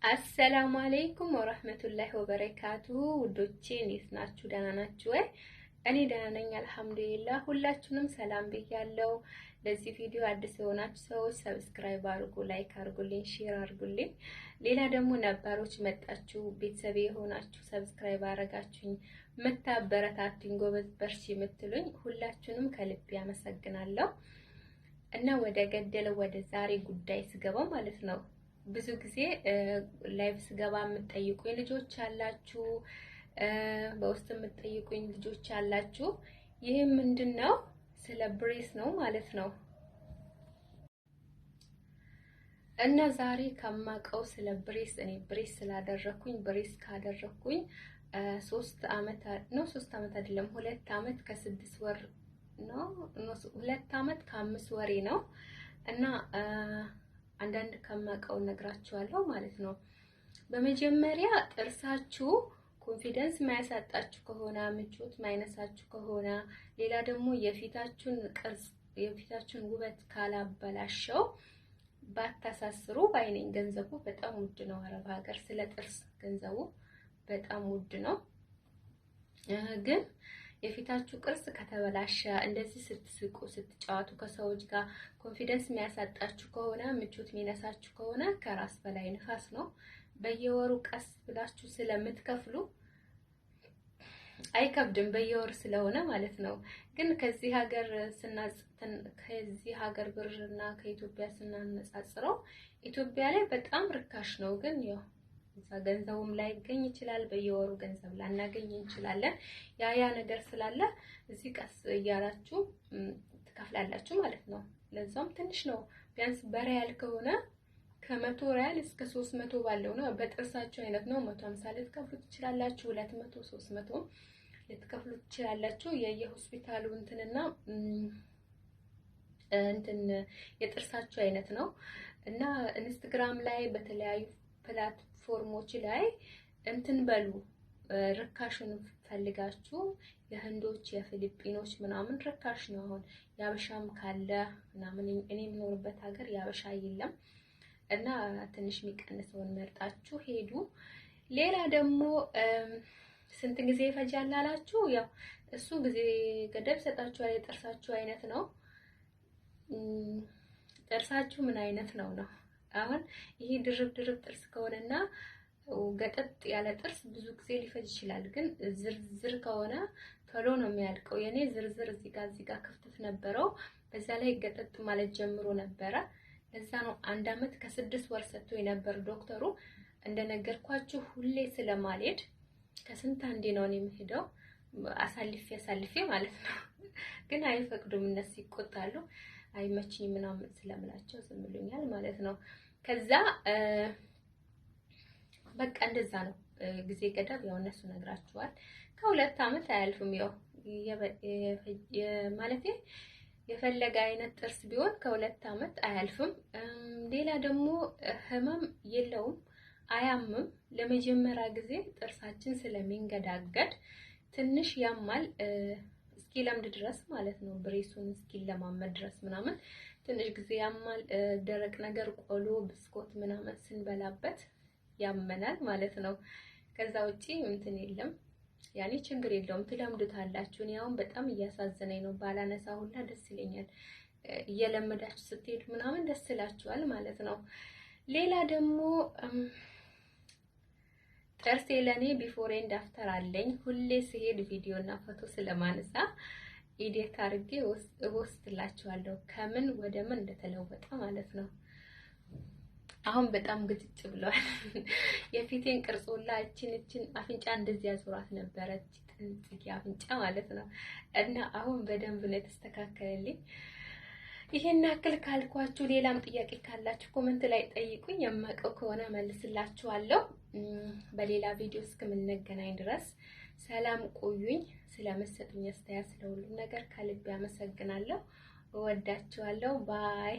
አሰላሙ አለይኩም ወራህመቱላሂ ወበረካቱሁ ውዶቼ እንዴት ናችሁ? ደህና ናችሁ ወይ? እኔ ደህና ነኝ አልሐምዱሊላህ። ሁላችሁንም ሰላም ብያለሁ። ለዚህ ቪዲዮ አዲስ የሆናችሁ ሰዎች ሰብስክራይብ አድርጉ፣ ላይክ አድርጉልኝ፣ ሼር አድርጉልኝ። ሌላ ደግሞ ነባሮች መጣችሁ ቤተሰብ የሆናችሁ ሰብስክራይብ አደረጋችሁኝ መታበረታቱኝ ጎበዝ በርቺ የምትሉኝ ሁላችሁንም ከልብ ያመሰግናለሁ። እና ወደ ገደለው ወደ ዛሬ ጉዳይ ስገባ ማለት ነው ብዙ ጊዜ ላይቭ ስገባ የምትጠይቁኝ ልጆች አላችሁ፣ በውስጥ የምትጠይቁኝ ልጆች አላችሁ። ይሄ ምንድነው? ስለ ብሬስ ነው ማለት ነው። እና ዛሬ ከማውቀው ስለ ብሬስ እኔ ብሬስ ስላደረኩኝ ብሬስ ካደረኩኝ 3 አመት ነው 3 አመት አይደለም 2 አመት ከ6 ወር ነው 2 አመት ከ5 ወሬ ነው። እና አንዳንድ ከማውቀው ነግራችኋለሁ ማለት ነው። በመጀመሪያ ጥርሳችሁ ኮንፊደንስ ማያሳጣችሁ ከሆነ ምቾት ማይነሳችሁ ከሆነ ሌላ ደግሞ የፊታችሁን ቅርጽ የፊታችሁን ውበት ካላበላሸው ባታሳስሩ ባይነኝ። ገንዘቡ በጣም ውድ ነው። አረብ ሀገር ስለ ጥርስ ገንዘቡ በጣም ውድ ነው። ግን የፊታችሁ ቅርጽ ከተበላሸ እንደዚህ ስትስቁ ስትጫወቱ ከሰዎች ጋር ኮንፊደንስ የሚያሳጣችሁ ከሆነ ምቾት የሚነሳችሁ ከሆነ ከራስ በላይ ንፋስ ነው። በየወሩ ቀስ ብላችሁ ስለምትከፍሉ አይከብድም፣ በየወር ስለሆነ ማለት ነው። ግን ከዚህ ሀገር ብርና ከኢትዮጵያ ስናነጻጽረው ኢትዮጵያ ላይ በጣም ርካሽ ነው። ግን ያው እዛ ገንዘቡም ላይ ይገኝ ይችላል፣ በየወሩ ገንዘብ ላናገኝ እንችላለን። ያ ነገር ስላለ እዚህ ቀስ እያላችሁ ትከፍላላችሁ ማለት ነው። ለዛም ትንሽ ነው። ቢያንስ በሪያል ከሆነ ከ100 ሪያል እስከ 300 ባለው ነው። በጥርሳችሁ አይነት ነው። 150 ልትከፍሉ ትችላላችሁ፣ 200 300 ልትከፍሉ ትችላላችሁ። የየሆስፒታሉ እንትንና የጥርሳችሁ አይነት ነው። እና ኢንስታግራም ላይ በተለያዩ ፕላትፎርሞች ላይ እንትን በሉ ርካሹን ፈልጋችሁ የህንዶች የፊሊፒኖች ምናምን ርካሽ ነው። አሁን ያበሻም ካለ ምናምን እኔ የምኖርበት ሀገር ያበሻ የለም እና ትንሽ የሚቀንሰውን መርጣችሁ ሄዱ። ሌላ ደግሞ ስንት ጊዜ ይፈጃል አላችሁ? ያው እሱ ጊዜ ገደብ ሰጣችኋል። የጥርሳችሁ አይነት ነው። ጥርሳችሁ ምን አይነት ነው? አሁን ይሄ ድርብ ጥርስ ከሆነና ገጠጥ ያለ ጥርስ ብዙ ጊዜ ሊፈጅ ይችላል። ግን ዝርዝር ከሆነ ቶሎ ነው የሚያልቀው። የኔ ዝርዝር እዚህ ጋር ክፍተት ነበረው። በዛ ላይ ገጠጥ ማለት ጀምሮ ነበረ። ለዛ ነው 1 አመት ከ6 ወር ሰጥቶ የነበር ዶክተሩ። እንደነገርኳችሁ ሁሌ ስለማልሄድ ከስንት አንዴ ነው የምሄደው፣ አሳልፌ ማለት ነው። ግን አይፈቅዱም፣ እነሱ ይቆጣሉ። አይመችኝ ምናምን ስለምላቸው ዝም ብሎኛል ማለት ነው። ከዛ በቃ እንደዛ ነው ጊዜ ገደብ። ያው እነሱ ነግራችኋል። ከ2 አመት አያልፍም። ያው ማለት የፈለገ አይነት ጥርስ ቢሆን ከ2 አመት አያልፍም። ሌላ ደግሞ ህመም የለውም፣ አያምም። ለመጀመሪያ ጊዜ ጥርሳችን ስለሚንገዳገድ ትንሽ ያማል እስኪለምድ ድረስ ማለት ነው። ብሬሱን እስኪለማመድ ድረስ ምናምን ትንሽ ጊዜ ያማል። ደረቅ ነገር ቆሎ፣ ብስኮት ምናምን ስንበላበት ያመናል ማለት ነው። ከዛ ውጪ እንትን የለም፣ ያኔ ችግር የለውም፣ ትለምዱታላችሁ። እኔ አሁን በጣም እያሳዘነኝ ነው። ባላነሳ ሁላ ደስ ይለኛል። እየለመዳችሁ ስትሄዱ ምናምን ደስ ይላችኋል ማለት ነው። ሌላ ደግሞ ጥርሴ ለኔ ቢፎር ኤንድ አፍተር አለኝ። ሁሌ ሲሄድ ቪዲዮ እና ፎቶ ስለማነሳ ኤዲት አድርጌ እወስድላችኋለሁ ከምን ወደ ምን እንደተለወጠ ማለት ነው። አሁን በጣም ግጭጭ ብሏል። የፊቴን ቅርጾላ እችን አፍንጫ እንደዚህ ያዞራት ነበረች፣ ጥንጽጌ አፍንጫ ማለት ነው። እና አሁን በደንብ ነው የተስተካከለልኝ። ይሄን ያክል ካልኳችሁ ሌላም ጥያቄ ካላችሁ ኮሜንት ላይ ጠይቁኝ፣ የማውቀው ከሆነ መልስላችኋለሁ። በሌላ ቪዲዮ እስከምንገናኝ ድረስ ሰላም ቆዩኝ። ስለመሰጡኝ አስተያየት ስለሁሉም ነገር ከልብ ያመሰግናለሁ። እወዳችኋለሁ። ባይ